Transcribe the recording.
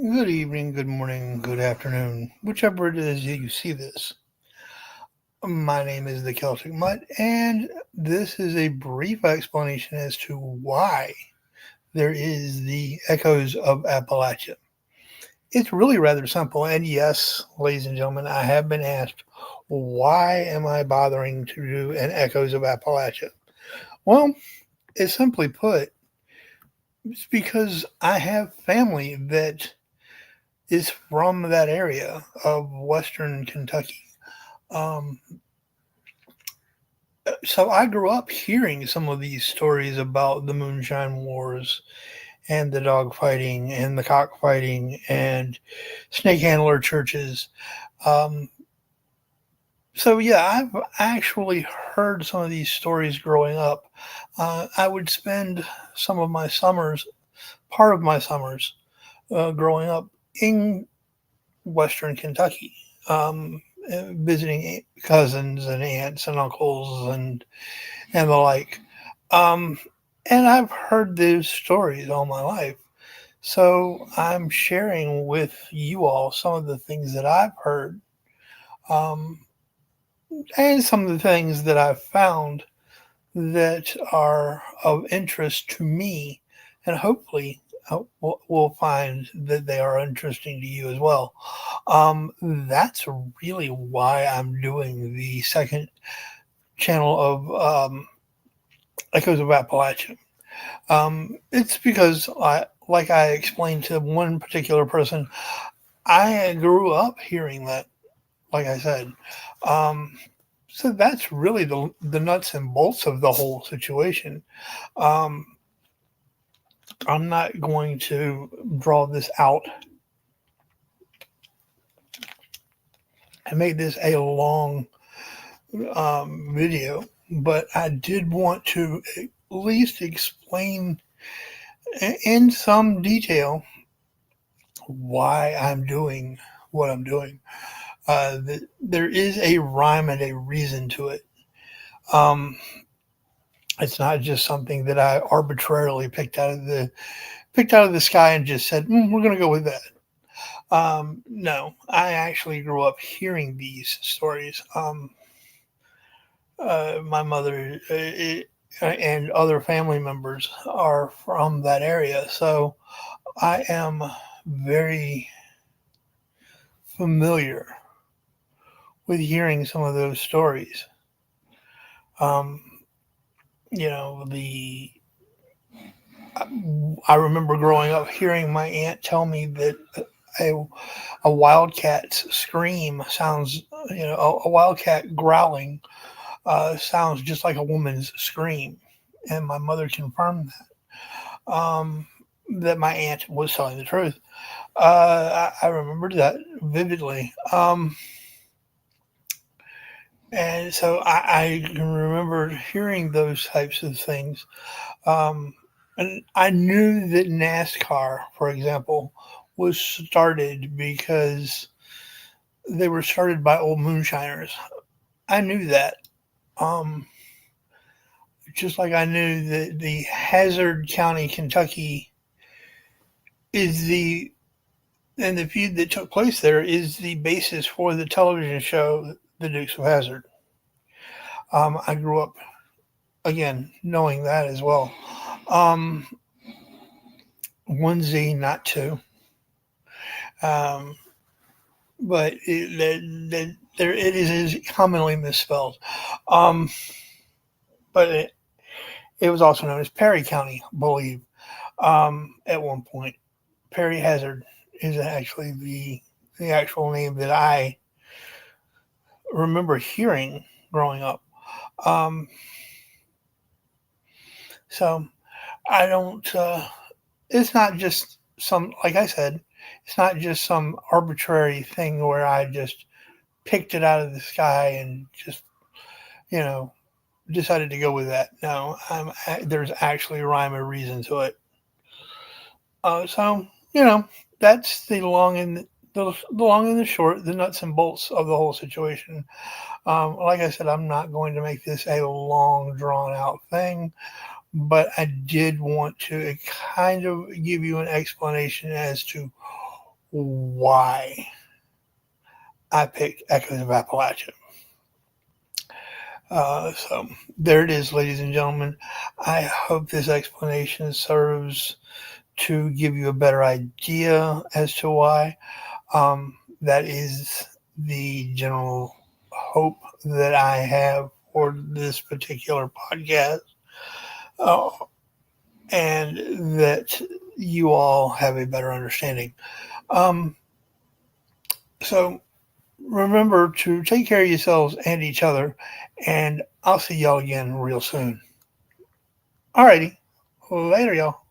Good evening, good morning, good afternoon, whichever it is you see this. My name is the Celtic Mutt, and this is a brief explanation as to why there is the Echoes of Appalachia. It's really rather simple, and yes, ladies and gentlemen, I have been asked, why am I bothering to do an Echoes of Appalachia? Well, it's simply put, it's because I have family that is from that area of Western Kentucky. Um, so I grew up hearing some of these stories about the moonshine wars and the dog fighting and the cockfighting and snake handler churches. Um, so yeah, I've actually heard some of these stories growing up. I would spend some of my summers, part of my summers, growing up in Western Kentucky, visiting cousins and aunts and uncles and the like. Um, and I've heard those stories all my life. So I'm sharing with you all some of the things that I've heard, um, and some of the things that I've found that are of interest to me, and hopefully we'll find that they are interesting to you as well. That's really why I'm doing the second channel of Echoes of Appalachia. It's because like I explained to one particular person, I grew up hearing that. Like I said, um, so that's really the nuts and bolts of the whole situation. Um, I'm not going to draw this out and make this a long video, but I did want to at least explain in some detail why I'm doing what I'm doing. There is a rhyme and a reason to it. Um, it's not just something that I arbitrarily picked out of the sky and just said, "We're going to go with that." No, I actually grew up hearing these stories. My mother and other family members are from that area, so I am very familiar with hearing some of those stories. Um, the I remember growing up hearing my aunt tell me that a, a wildcat's scream sounds, a wildcat growling sounds just like a woman's scream, and my mother confirmed that my aunt was telling the truth. I remembered that vividly. And so I can remember hearing those types of things. Um, and I knew that NASCAR, for example, was started because they were started by old moonshiners. I knew that. Um, just like I knew that the Hazard County, Kentucky, is and the feud that took place there is the basis for the television show The Dukes of Hazard. I grew up again knowing that as well. Um, one Z, not two. Um, but it is commonly misspelled. Um, but it was also known as Perry County, I believe, at one point. Perry Hazard is actually the actual name that I remember hearing growing up. Um, so I don't. It's not just some, like I said, it's not just some arbitrary thing where I just picked it out of the sky and just you know decided to go with that. No, there's actually a rhyme or reason to it. So that's the long and the short, the nuts and bolts of the whole situation. Like I said, I'm not going to make this a long, drawn out thing, but I did want to kind of give you an explanation as to why I picked Echoes of Appalachia. So there it is, ladies and gentlemen. I hope this explanation serves to give you a better idea as to why. That is the general hope that I have for this particular podcast, uh, and that you all have a better understanding. Um, so remember to take care of yourselves and each other, and I'll see y'all again real soon. Alrighty, later, y'all.